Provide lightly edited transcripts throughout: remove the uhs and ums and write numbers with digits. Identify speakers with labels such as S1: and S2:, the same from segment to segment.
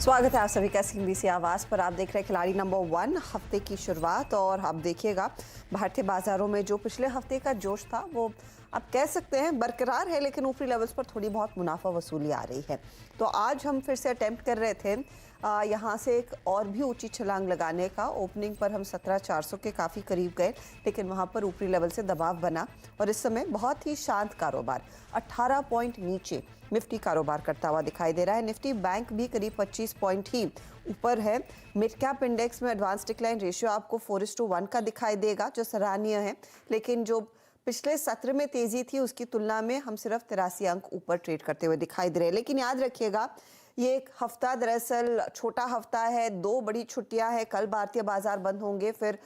S1: स्वागत है आप सभी का सीबीसी आवाज पर। आप देख रहे हैं खिलाड़ी नंबर 1 हफ्ते की शुरुआत। और आप देखिएगा भारतीय बाजारों में जो पिछले हफ्ते का जोश था वो आप कह सकते हैं बरकरार है, लेकिन ऊपरी लेवल्स पर थोड़ी बहुत मुनाफा वसूली आ रही है। तो आज हम फिर से अटेम्प्ट कर रहे थे यहाँ से एक और भी ऊंची छलांग लगाने का। ओपनिंग पर हम 17,400 के काफ़ी करीब गए, लेकिन वहाँ पर ऊपरी लेवल से दबाव बना और इस समय बहुत ही शांत कारोबार 18 पॉइंट नीचे निफ्टी कारोबार करता हुआ दिखाई दे रहा है। निफ्टी बैंक भी करीब 25 पॉइंट ही ऊपर है। मिड कैप इंडेक्स में एडवांस डिक्लाइन रेशियो आपको 4:1 का दिखाई देगा, जो सराहनीय है, लेकिन जो पिछले सत्र में तेजी थी उसकी तुलना में हम सिर्फ 83 अंक ऊपर ट्रेड करते हुए दिखाई दे रहे हैं। लेकिन याद रखिएगा ये एक हफ्ता दरअसल छोटा हफ्ता है, 2 बड़ी छुट्टियां हैं। कल भारतीय बाजार बंद होंगे, फिर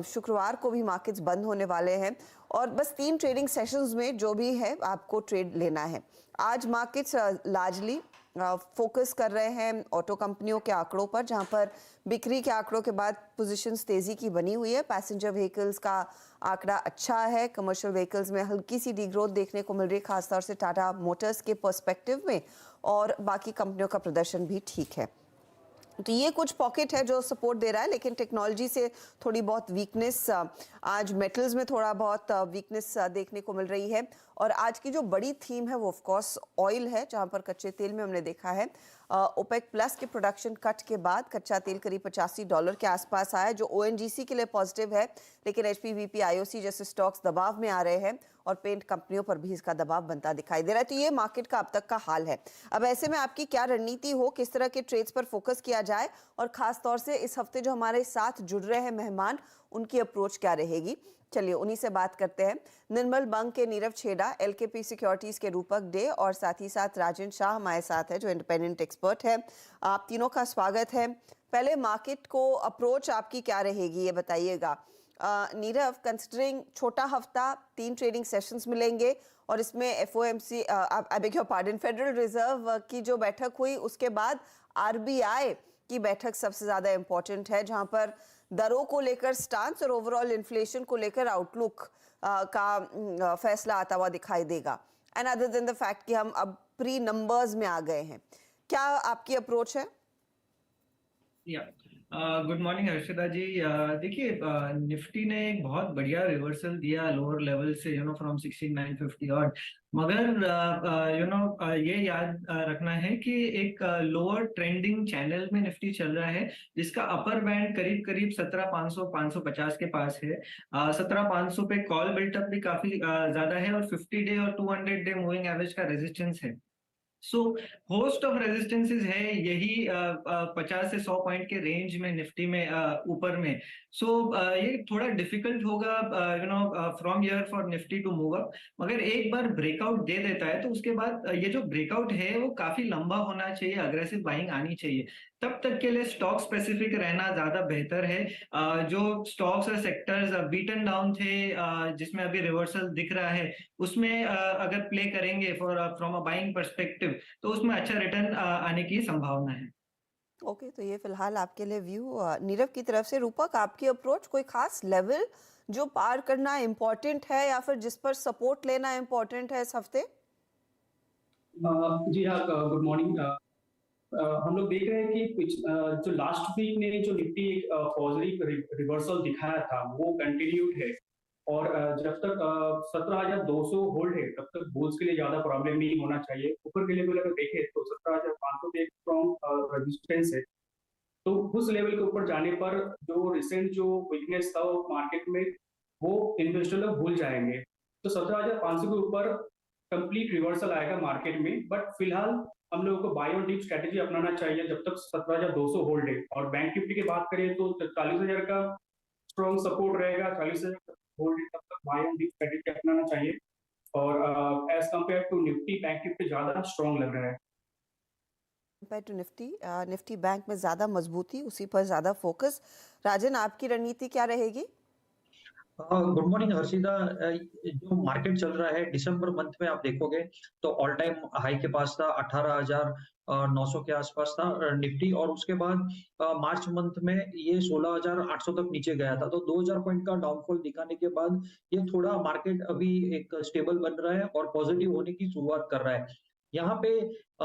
S1: शुक्रवार को भी मार्केट्स बंद होने वाले हैं और बस 3 ट्रेडिंग सेशंस में जो भी है आपको ट्रेड लेना है। आज मार्केट्स लार्जली फोकस कर रहे हैं ऑटो कंपनियों के आंकड़ों पर, जहां पर बिक्री के आंकड़ों के बाद पोजीशंस तेजी की बनी हुई है। पैसेंजर व्हीकल्स का आंकड़ा अच्छा है, कमर्शियल व्हीकल्स में हल्की सी डीग्रोथ देखने को मिल रही है, खासतौर से टाटा मोटर्स के पर्सपेक्टिव में, और बाकी कंपनियों का प्रदर्शन भी ठीक है। तो ये कुछ पॉकेट है जो सपोर्ट दे रहा है, लेकिन टेक्नोलॉजी से थोड़ी बहुत वीकनेस, आज मेटल्स में थोड़ा बहुत वीकनेस देखने को मिल रही है। और आज की जो बड़ी थीम है वो ऑफ कोर्स ऑयल है, जहां पर कच्चे तेल में हमने देखा है ओपेक प्लस के प्रोडक्शन कट के बाद कच्चा तेल करीब $85 के आसपास आया, जो ओएनजीसी के लिए पॉजिटिव है, लेकिन एचपीवीपी आईओसी जैसे स्टॉक्स दबाव में आ रहे हैं और पेंट कंपनियों पर भी इसका दबाव बनता दिखाई दे रहा है। तो ये मार्केट का अब तक का हाल है। अब ऐसे में आपकी क्या रणनीति हो, किस तरह के ट्रेड्स पर फोकस किया जाए, और खास तौर से इस हफ्ते जो हमारे साथ जुड़ रहे हैं मेहमान, उनकी अप्रोच क्या रहेगी, चलिए उन्हीं से बात करते हैं। निर्मल बंग के नीरव छेड़ा, एलकेपी सिक्योरिटीज के रूपक डे, और साथ ही साथ राजन शाह हमारे साथ है जो इंडिपेंडेंट एक्सपर्ट है। आप तीनों का स्वागत है। पहले मार्केट को अप्रोच आपकी क्या रहेगी ये बताइएगा। नीरव, कंसिडरिंग छोटा हफ्ता, 3 ट्रेडिंग सेशंस मिलेंगे और इसमें FOMC, I beg your pardon, federal reserve की जो बैठक हुई उसके बाद आरबीआई की बैठक सबसे ज्यादा इंपॉर्टेंट है, जहां पर दरों को लेकर स्टांस और ओवरऑल इन्फ्लेशन को लेकर आउटलुक का फैसला आता हुआ दिखाई देगा। And other than the fact कि हम अब प्री नंबर्स में आ गए हैं, क्या आपकी अप्रोच है?
S2: गुड मॉर्निंग हर्षिता जी। देखिए, निफ्टी ने एक बहुत बढ़िया रिवर्सल दिया लोअर लेवल से, फ्रॉम 16950 और, मगर ये याद रखना है कि एक लोअर ट्रेंडिंग चैनल में निफ्टी चल रहा है, जिसका अपर बैंड करीब करीब 17,500 550 के पास है। 17,500 पे कॉल बिल्टअप भी काफी ज्यादा है और 50 डे और 200 डे मूविंग एवरेज का रेजिस्टेंस है। सो होस्ट ऑफ रेजिस्टेंसेस है यही 50 से 100 पॉइंट के रेंज में निफ्टी में ऊपर में। सो ये थोड़ा डिफिकल्ट होगा from here for Nifty to move up, मगर एक बार ब्रेकआउट दे देता है तो उसके बाद ये जो ब्रेकआउट है वो काफी लंबा होना चाहिए, अग्रेसिव बाइंग आनी चाहिए। तब तक के लिए स्टॉक स्पेसिफिक रहना ज्यादा बेहतर है। जो स्टॉक्स और सेक्टर्स बीटन डाउन थे, जिसमें अभी रिवर्सल दिख रहा है, उसमें अगर प्ले करेंगे for from a buying perspective तो उसमें अच्छा रिटर्न आने की संभावना है।
S1: ओके, तो ये फिलहाल आपके लिए व्यू नीरव की तरफ से। रूपक, आपकी अप्रोच, कोई खास लेवल जो पार करना इम्पोर्टेंट है या फिर जिस पर सपोर्ट लेना इम्पोर्टेंट है इस हफ्ते?
S3: जी हाँ, गुड मॉर्निंग। हम लोग देख रहे हैं कि जो लास्ट वीक ने जो निफ्टी एक पॉजिटिव रिवर्सल दिखाया था वो कंटिन्यूड है। और जब तक 17,200 होल्ड है तब तक बुल्स के लिए ज्यादा प्रॉब्लम नहीं होना चाहिए। ऊपर के लेवल अगर देखें तो 17,500 पे एक स्ट्रॉन्ग रेजिस्टेंस है। तो उस लेवल के ऊपर जाने पर जो रिसेंट जो वीकनेस था मार्केट में वो इन्वेस्टर लोग भूल जाएंगे। तो 17,500 के ऊपर कंप्लीट रिवर्सल आएगा मार्केट में, बट फिलहाल हम लोगों को बाय ऑन डिप स्ट्रेटेजी अपनाना चाहिए जब तक 17,200 होल्ड है। और बैंक निफ्टी की बात करें तो 40,000 का स्ट्रॉन्ग सपोर्ट रहेगा, 40,000 होल्ड है, तब तक बाय ऑन डिप स्ट्रेटेजी अपनाना चाहिए। और as compare to Nifty, bank Nifty ज्यादा स्ट्रॉन्ग लग रहा है।
S1: Compare to Nifty, Nifty bank में ज्यादा मजबूती, उसी पर ज्यादा फोकस। राजन, आपकी रणनीति क्या रहेगी?
S4: Good morning Harshita. जो मार्केट चल रहा है दिसंबर मंथ में आप देखोगे तो ऑल टाइम हाई के पास था, 18,900 के आसपास था निफ्टी, और उसके बाद मार्च मंथ में ये 16,800 तक नीचे गया था। तो 2,000 पॉइंट का डाउनफॉल दिखाने के बाद ये थोड़ा मार्केट अभी एक स्टेबल बन रहा है और पॉजिटिव होने की शुरुआत कर रहा है। यहाँ पे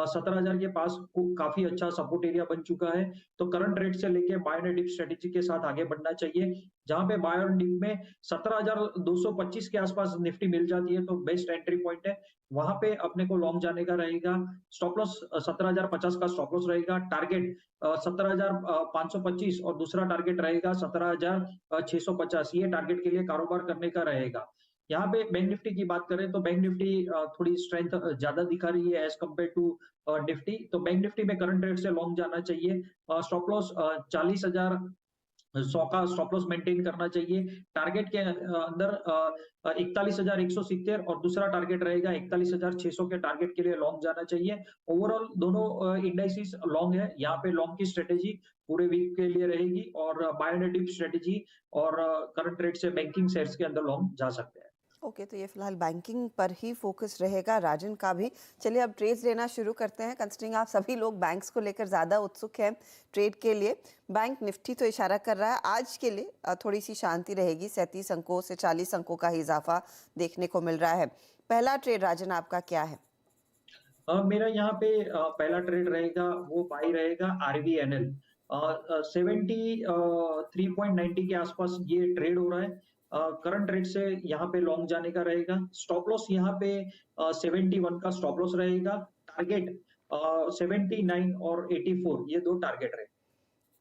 S4: 17,000 के पास काफी अच्छा सपोर्ट एरिया बन चुका है। तो करंट रेट से लेके बाय एंड डिप स्ट्रेटेजी के साथ आगे बढ़ना चाहिए। जहां पे बाय एंड डिप में 17,225 के आसपास निफ्टी मिल जाती है तो बेस्ट एंट्री पॉइंट है। वहां पे अपने को लॉन्ग जाने का रहेगा। स्टॉप लॉस 17,050 का स्टॉप लॉस रहेगा। टारगेट 17,525 और दूसरा टारगेट रहेगा 17,650। ये टारगेट के लिए कारोबार करने का रहेगा। यहाँ पे बैंक निफ्टी की बात करें तो बैंक निफ्टी थोड़ी स्ट्रेंथ ज्यादा दिखा रही है एज कम्पेयर टू निफ्टी। तो बैंक निफ्टी में करंट रेट से लॉन्ग जाना चाहिए। स्टॉप लॉस 40,100 का स्टॉप लॉस मेंटेन करना चाहिए। टारगेट के अंदर 41,170 और दूसरा टारगेट रहेगा 41,600 के टारगेट के लिए लॉन्ग जाना चाहिए। ओवरऑल दोनों इंडाइसिस लॉन्ग है। यहाँ पे लॉन्ग की स्ट्रेटेजी पूरे वीक के लिए रहेगी और बाय एंड डिप स्ट्रेटेजी और करंट रेट से बैंकिंग शेयर्स के अंदर लॉन्ग जा सकते हैं।
S1: ओके, तो ये फिलहाल बैंकिंग पर ही फोकस रहेगा राजन का भी। चलिए अब ट्रेड्स लेना शुरू करते हैं। कंसिडरिंग आप सभी लोग बैंक्स को लेकर ज़्यादा उत्सुक हैं ट्रेड के लिए। बैंक निफ्टी तो इशारा कर रहा है आज के लिए थोड़ी सी शांति रहेगी। 37 अंकों से 40 अंकों का ही इजाफा देखने को मिल रहा है। पहला ट्रेड राजन आपका क्या है?
S4: मेरा यहाँ पे पहला ट्रेड रहेगा वो बाई रहेगा RVNL। 73.90 के आसपास ये ट्रेड हो रहा है। करंट रेट से यहाँ पे लॉन्ग जाने का रहेगा। स्टॉप लॉस यहाँ पे 71 का स्टॉप लॉस रहेगा। टारगेट 79 और 84 ये दो टारगेट रहे।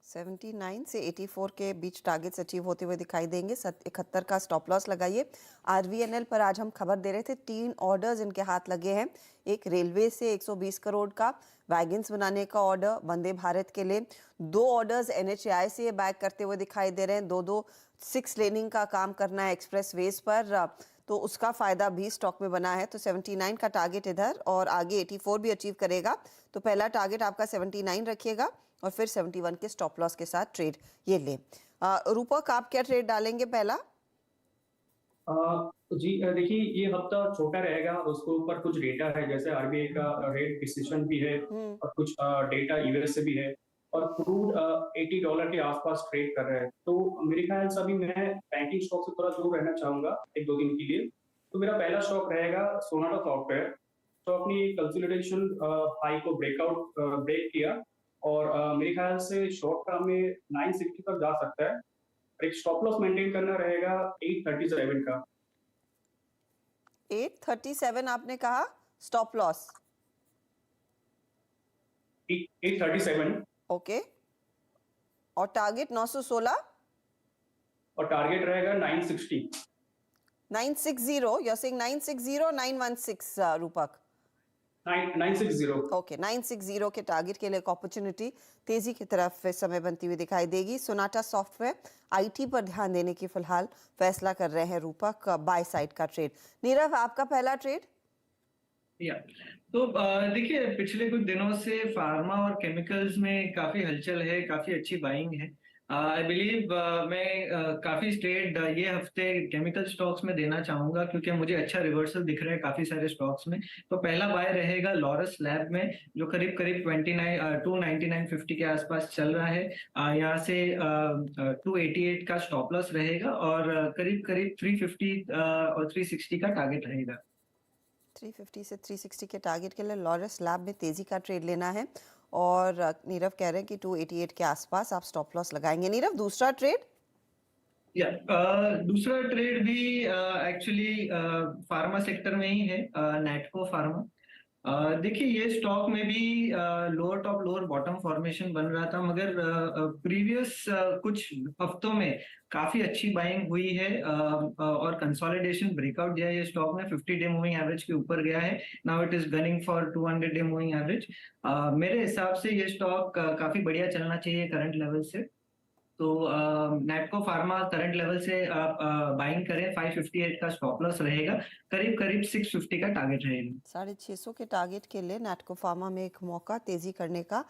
S1: 79 से 84 के बीच टारगेट्स अचीव होते हुए दिखाई देंगे। 71 का स्टॉप लॉस लगाइए। RVNL पर आज हम खबर दे रहे थे 3 ऑर्डर्स इनके हाथ लगे हैं। एक रेलवे से 120 करोड़ का वैगन्स बनाने का ऑर्डर वंदे भारत के लिए। 2 ऑर्डर्स NHAI से ये बैक करते हुए दिखाई दे रहे हैं। 2 6 लेनिंग का काम करना है एक्सप्रेस वेज पर, तो उसका फायदा भी स्टॉक में बना है। तो 79 का टारगेट इधर और आगे 84 भी अचीव करेगा। तो पहला टारगेट आपका 79 रखिएगा और फिर 71 के स्टॉप लॉस के साथ ट्रेड ये ले। रूपक आप क्या ट्रेड डालेंगे पहला?
S3: जी देखिए ये हफ्ता छोटा रहेगा और उसके ऊपर कुछ डेटा है, जैसे RBI का रेट डिसीजन भी है और कुछ डेटा US से भी है और क्रूड $80 के आसपास ट्रेड कर रहे हैं। तो मेरे ख्याल से अभी मैं बैंकिंग स्टॉक से थोड़ा दूर रहना चाहूंगा 1-2 दिन के लिए। तो मेरा पहला स्टॉक रहेगा सोनाटा सॉफ्टवेयर। स्टॉक ने कंसोलिडेशन हाई को ब्रेक किया और मेरे ख्याल से शॉर्ट टर्म में 960 तक जा सकता है। एक स्टॉप लॉस मेंटेन करना रहेगा 837 का।
S1: 837 आपने कहा स्टॉप लॉस?
S3: 837
S1: ओके, और टारगेट 916
S3: और टारगेट रहेगा 960।
S1: 960, you're saying 960 or 916 रूपक?
S3: 960।
S1: ओके, 960 के टारगेट के लिए एक अपॉर्चुनिटी तेजी की तरफ इस समय बनती हुई दिखाई देगी। सोनाटा सॉफ्टवेयर IT पर ध्यान देने की फिलहाल फैसला कर रहे हैं रूपक। बाय साइड का ट्रेड। नीरव आपका पहला ट्रेड?
S2: या तो देखिए पिछले कुछ दिनों से फार्मा और केमिकल्स में काफी हलचल है, काफी अच्छी बाइंग है। आई बिलीव मैं काफी ट्रेड ये हफ्ते केमिकल स्टॉक्स में देना चाहूंगा क्योंकि मुझे अच्छा रिवर्सल दिख रहा है काफी सारे स्टॉक्स में। तो पहला बाय रहेगा लॉरस लैब में, जो करीब करीब 299.50 के आसपास चल रहा है। यहाँ से 288 का स्टॉप लॉस रहेगा और करीब करीब 350 और 360 का टारगेट रहेगा।
S1: 350 से 360 के टारगेट के लिए लॉरस लैब में तेजी का ट्रेड लेना है और नीरव कह रहे हैं कि 288 के आसपास आप स्टॉप लॉस लगाएंगे। नीरव दूसरा ट्रेड?
S2: या दूसरा ट्रेड भी एक्चुअली फार्मा सेक्टर में ही है, नैटको फार्मा। देखिए ये स्टॉक में भी lower top lower bottom formation बन रहा था, मगर प्रीवियस कुछ हफ्तों में काफी अच्छी बाइंग हुई है और कंसोलिडेशन ब्रेकआउट दिया है ये स्टॉक ने। 50 डे मूविंग एवरेज के ऊपर गया है। Now it is gunning for 200 day moving average. मेरे हिसाब से ये स्टॉक काफी बढ़िया चलना चाहिए करंट लेवल से। तो नैटको फार्मा करंट लेवल से आप बाइंग करें। 558 का स्टॉप लॉस रहेगा, करीब करीब 650 का टारगेट रहेगा।
S1: 650 के टारगेट के लिए नैटको फार्मा में एक मौका तेजी करने का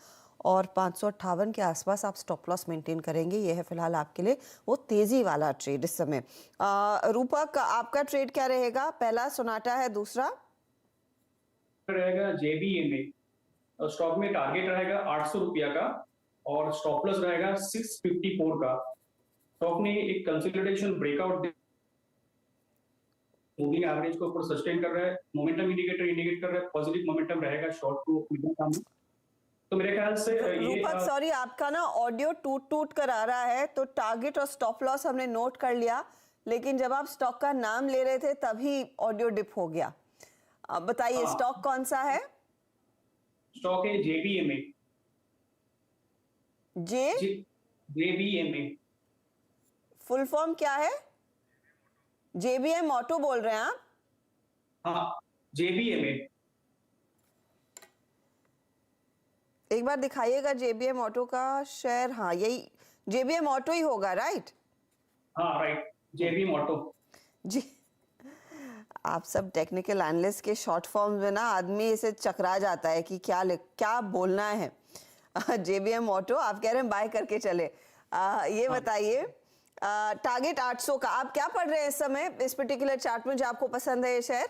S1: और 558 के आसपास आप स्टॉप लॉस मेंटेन करेंगे। ये है फिलहाल आपके लिए वो तेजी वाला ट्रेड इस समय। रूपक आपका ट्रेड क्या रहेगा? पहला सोनाटा है, दूसरा
S3: रहेगा JBMA। स्टॉक में टारगेट रहेगा 800 रुपया का और स्टॉप लॉस रहेगा 654 का। स्टॉक ने एक कंसोलिडेशन ब्रेकआउट मूविंग एवरेज को ऊपर सस्टेन कर रहा है, मोमेंटम इंडिकेटर इंडिकेट कर रहा है पॉजिटिव मोमेंटम रहेगा शॉर्ट टू मीडियम टर्म में। तो मेरे ख्याल से ये
S1: रूपक सॉरी, आपका ना ऑडियो टूट टूट कर आ रहा है, तो टारगेट और स्टॉप लॉस हमने नोट कर लिया, लेकिन जब आप स्टॉक का नाम ले रहे थे तभी ऑडियो डिप हो गया। अब बताइए स्टॉक कौन सा है?
S3: स्टॉक है JBMA। JBMA
S1: फुल फॉर्म क्या है? JBM ऑटो बोल रहे हैं आप?
S3: हाँ, JBMA।
S1: एक बार दिखाइएगा JBM ऑटो का शेयर। हाँ, यही JBM ऑटो ही होगा, राइट?
S3: हाँ राइट, JBM ऑटो।
S1: जी, आप सब टेक्निकल एनालिस्ट के शॉर्ट फॉर्म में ना आदमी इसे चकरा जाता है कि क्या बोलना है। JBM ऑटो आप कह रहे हैं बाय करके चले। ये बताइए टारगेट 800 का आप क्या पढ़ रहे हैं इस समय इस पर्टिकुलर चार्ट में जो आपको पसंद है ये शेयर?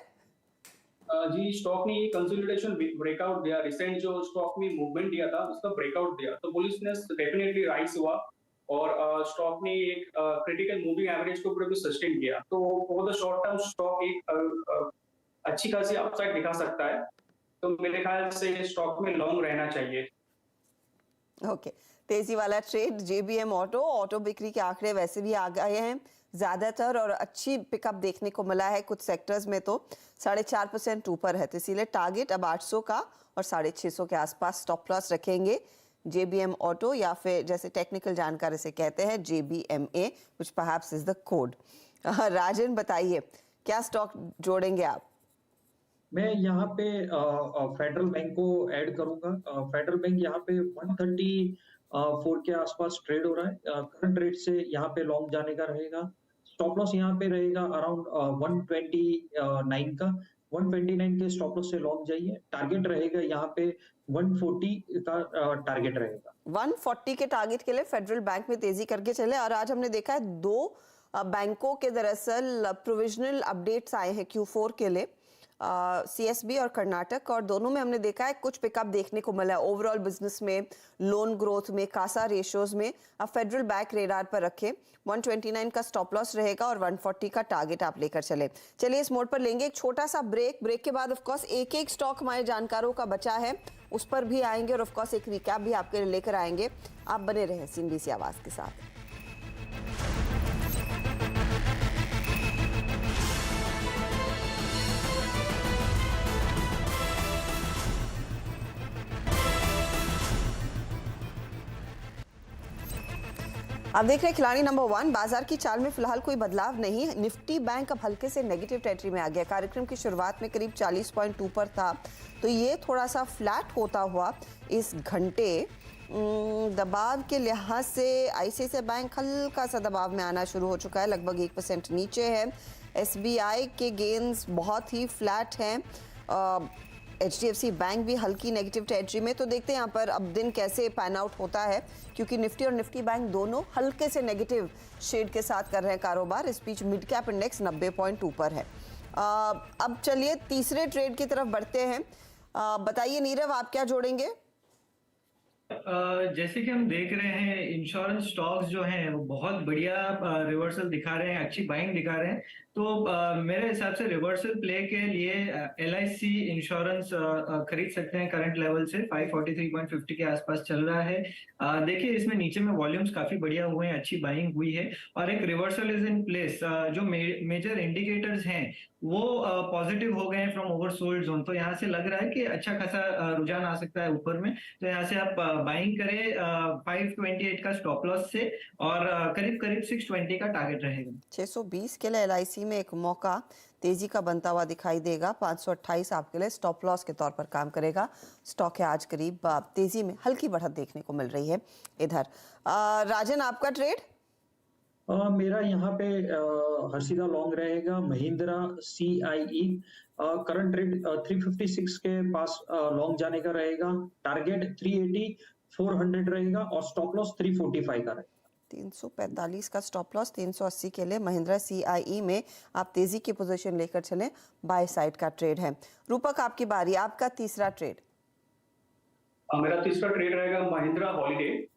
S3: जी, स्टॉक ने ये कंसोलिडेशन ब्रेकआउट दिया, रिसेंट जो स्टॉक में मूवमेंट दिया था उसका ब्रेकआउट दिया, तो बुलिशनेस डेफिनेटली राइज हुआ और स्टॉक ने एक क्रिटिकल मूविंग एवरेज को पूरे भी सस्टेन किया। तो for the short term stock एक अच्छी खासी अपसाइड दिखा सकता है, तो मेरे ख्याल से स्टॉक में लॉन्ग रहना चाहिए।
S1: ओके, तेजी वाला ट्रेड JBM ऑटो बिक्री के आंकड़े वैसे भी आ गए हैं ज्यादातर और अच्छी पिकअप देखने को मिला है कुछ सेक्टर्स में, तो 4.5% ऊपर है, तो इसीलिए टारगेट अब 800 का और 650 के आसपास स्टॉप लॉस रखेंगे JBM ऑटो, या फिर जैसे टेक्निकल जानकारी से कहते हैं JBMA, which perhaps is the code. Rajan बताइए क्या स्टॉक जोड़ेंगे आप?
S4: मैं यहाँ पे फेडरल बैंक को ऐड करूंगा। फेडरल बैंक यहाँ पे 134 के आसपास ट्रेड हो रहा है। करंट रेट से यहाँ पे लॉन्ग जाने का रहेगा। स्टॉप लॉस यहाँ पे रहेगा अराउंड 129 का। 129 के स्टॉप लॉस से लॉन्ग जाइए। टारगेट रहेगा यहाँ पे 140 का टारगेट रहेगा।
S1: 140 के टारगेट के लिए फेडरल बैंक में तेजी करके चले। और आज हमने देखा है दो बैंकों के दरअसल प्रोविजनल अपडेट्स आए हैं Q4 के लिए, CSB और कर्नाटक, और दोनों में हमने देखा है कुछ पिकअप देखने को मिला है ओवरऑल बिजनेस में, लोन ग्रोथ में, कासा रेशियोज में। अब फेडरल बैंक रेडार पर रखें। 129 का स्टॉप लॉस रहेगा और 140 का टारगेट आप लेकर चले। चलिए इस मोड पर लेंगे एक छोटा सा ब्रेक के बाद ऑफ कोर्स एक एक स्टॉक हमारे जानकारों का बचा है उस पर भी आएंगे और ऑफ कोर्स एक रिकैप भी आपके लिए लेकर आएंगे। आप बने रहे CNBC आवाज के साथ। आप देख रहे हैं खिलाड़ी नंबर 1। बाजार की चाल में फिलहाल कोई बदलाव नहीं। निफ्टी बैंक अब हल्के से नेगेटिव टेरिटरी में आ गया। कार्यक्रम की शुरुआत में करीब 40 पॉइंट ऊपर था, तो ये थोड़ा सा फ्लैट होता हुआ इस घंटे दबाव के लिहाज से ICICI बैंक हल्का सा दबाव में आना शुरू हो चुका है, लगभग 1% नीचे है। SBI के गेन्स बहुत ही फ्लैट हैं। HDFC बैंक भी हल्की नेगेटिव टेरिटरी में। तो देखते हैं यहाँ पर अब दिन कैसे पैन आउट होता है, क्योंकि निफ्टी और निफ्टी बैंक दोनों हल्के से नेगेटिव शेड के साथ कर रहे हैं कारोबार। इस बीच मिड कैप इंडेक्स 90 पॉइंट ऊपर है। अब चलिए तीसरे ट्रेड की तरफ बढ़ते हैं। बताइए नीरव, आप क्या जोड़ेंगे?
S2: जैसे कि हम देख रहे हैं इंश्योरेंस स्टॉक्स जो हैं वो बहुत बढ़िया रिवर्सल दिखा रहे हैं, अच्छी बाइंग दिखा रहे हैं। तो मेरे हिसाब से रिवर्सल प्ले के लिए LIC इंश्योरेंस खरीद सकते हैं। करंट लेवल से 543.50 के आसपास चल रहा है। देखिए इसमें नीचे में वॉल्यूम्स काफी बढ़िया हुए हैं, अच्छी बाइंग हुई है और एक रिवर्सल इज इन प्लेस। जो मेजर इंडिकेटर्स हैं वो पॉजिटिव हो गए हैं फ्रॉम ओवरसोल्ड जोन, तो यहाँ से लग रहा है कि अच्छा खासा रुझान आ सकता है ऊपर में। तो यहाँ से आप बाइंग करें 528 का स्टॉप लॉस से और करीब 620 का टारगेट रहेगा।
S1: 620 के लिए LIC में एक मौका तेजी का बनता हुआ दिखाई देगा। 528 आपके लिए स्टॉप लॉस के तौर पर काम करेगा। स्टॉक है आज करीब तेजी में हल्की बढ़त देखने को मिल रही है इधर। राजन, आपका ट्रेड?
S4: मेरा यहाँ पे हर्षिदा लॉन्ग रहेगा महिंद्रा CIE। करंट रेट 356 के पास लॉन्ग जाने का रहेगा। टारगेट 380 400 रहेगा और स्टॉप लॉस 345 का रहेगा।
S1: 345 का स्टॉप लॉस, 380 के लिए महिंद्रा CIE में आप तेजी की पोजीशन लेकर चलें। बाय साइड का ट्रेड है। रूपक, आपकी बारी, आपका तीसरा ट्रेड।
S3: मेरा तीसरा ट्रेड रहेगा महिंद्रा हॉलीडे।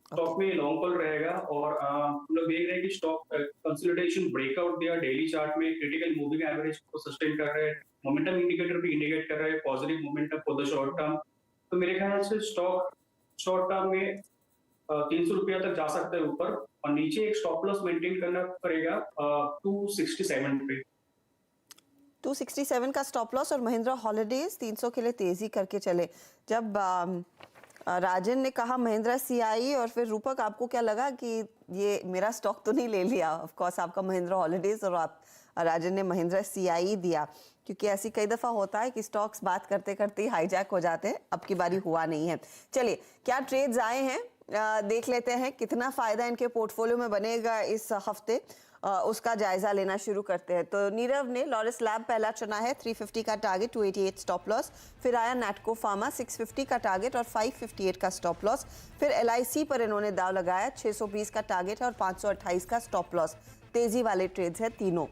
S3: स्टॉक में लॉन्ग कॉल रहेगा। और हम लोग देख रहे हैं कि स्टॉक कंसोलिडेशन ब्रेकआउट दिया डेली चार्ट में, क्रिटिकल मूविंग एवरेज को सस्टेन कर रहे हैं, मोमेंटम इंडिकेटर भी इंडिकेट कर रहे हैं positive momentum for the short term. तो मेरे ख्याल से स्टॉक शॉर्ट टर्म में 300 रुपया तक जा सकता है ऊपर, और नीचे एक स्टॉप लॉस मेंटेन करना पड़ेगा 267 पे।
S1: 267 का स्टॉप लॉस। और महिंद्रा हॉलिडेज 300 के लिए तेजी करके चले। जब राजन ने कहा महिंद्रा सीआई, और फिर रूपक आपको क्या लगा कि ये मेरा स्टॉक तो नहीं ले लिया? ऑफ कोर्स आपका महिंद्रा हॉलिडेज और आप राजन ने महिंद्रा सीआई दिया, क्योंकि ऐसी कई दफा होता है कि स्टॉक्स बात करते करते ही हाईजैक हो जाते हैं। अब की बारी हुआ नहीं है। चलिए क्या ट्रेड्स आए हैं देख लेते हैं, कितना फायदा इनके पोर्टफोलियो में बनेगा इस हफ्ते, उसका जायजा लेना शुरू करते हैं। तो नीरव ने लॉरस लैब पहला चुना है, 350 का टारगेट, 288 स्टॉप लॉस। फिर आया नैटको फार्मा, 650 का टारगेट और 558 का स्टॉप लॉस। फिर LIC पर इन्होंने दाव लगाया, 620 का टारगेट है और 528 का स्टॉप लॉस। तेजी वाले ट्रेड्स है तीनों।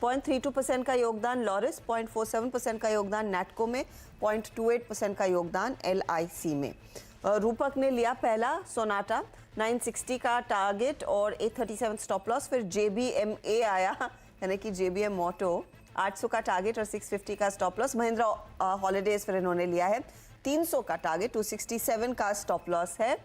S1: 0.32% का योगदान लॉरस, 0.47% का योगदान नैटको में, 0.28% का योगदान LIC में। रूपक ने लिया पहला सोनाटा, 960 का टारगेट और 837 स्टॉप लॉस। फिर JBMA आया, यानी कि JBM ऑटो, 800 का टारगेट और 650 का स्टॉप लॉस। महिंद्रा हॉलिडेज फिर इन्होंने लिया है, 300 का टारगेट, 267 का स्टॉप लॉस है।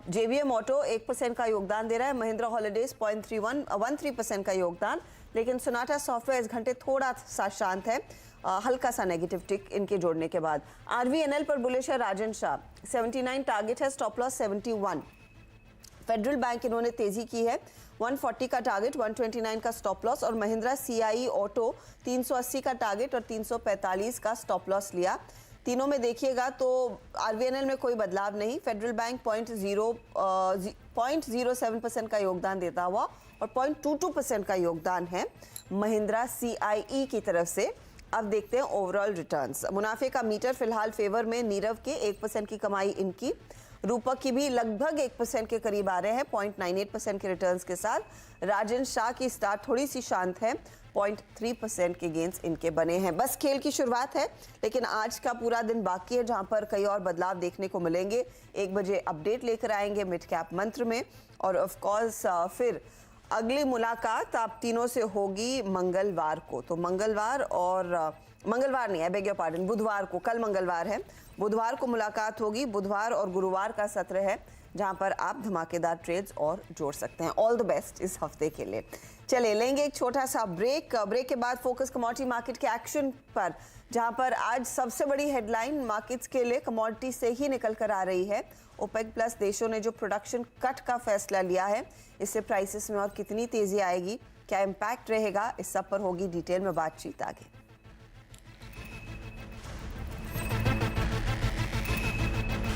S1: JBM ऑटो 1% का योगदान दे रहा है, महिंद्रा हॉलिडेज 0.13% का योगदान। लेकिन सोनाटा सॉफ्टवेयर इस घंटे थोड़ा सा शांत है, हल्का सा नेगेटिव टिक इनके जोड़ने के बाद। RVNL पर बुलिश है राजन शाह, 79 टारगेट है, स्टॉप लॉस 71। फेडरल बैंक इन्होंने तेजी की है, 140 का टारगेट, 129 का स्टॉप लॉस। और महिंद्रा CI ऑटो 380 का टारगेट और 345 का स्टॉप लॉस लिया। तीनों में देखिएगा तो RVNL में कोई बदलाव नहीं। फेडरल बैंक 0.07% का योगदान देता हुआ और 0.22% का योगदान है महिंद्रा CIE की तरफ से। अब देखते हैं ओवरऑल रिटर्न्स। मुनाफे का मीटर फिलहाल फेवर में नीरव के, 1% की कमाई इनकी। रूपक की भी लगभग 1% के करीब आ रहे हैं 0.98% के रिटर्न्स के साथ। राजन शाह की स्टार्ट थोड़ी सी शांत है, 0.3% के गेंस इनके बने हैं। बस खेल की शुरुआत है, लेकिन आज का पूरा दिन बाकी है, जहां पर कई और बदलाव देखने को मिलेंगे। 1 बजे अपडेट लेकर आएंगे मिड कैप मंत्र में, और ऑफ कोर्स फिर अगली मुलाकात आप तीनों से होगी मंगलवार को। तो मंगलवार नहीं, आई बेग योर पार्डन, बुधवार को, कल मंगलवार है, बुधवार को मुलाकात होगी। बुधवार और गुरुवार का सत्र है, जहां पर आप धमाकेदार ट्रेड्स और जोड़ सकते हैं। ऑल द बेस्ट इस हफ्ते के लिए। चले लेंगे एक छोटा सा ब्रेक के बाद फोकस कमोडिटी मार्केट के एक्शन पर, जहां पर आज सबसे बड़ी हेडलाइन मार्केट्स के लिए कमोडिटी से ही निकल कर आ रही है। ओपेक प्लस देशों ने जो प्रोडक्शन कट का फैसला लिया है, इससे प्राइसेस में और कितनी तेजी आएगी, क्या इम्पैक्ट रहेगा, इस सब पर होगी डिटेल में बातचीत आगे।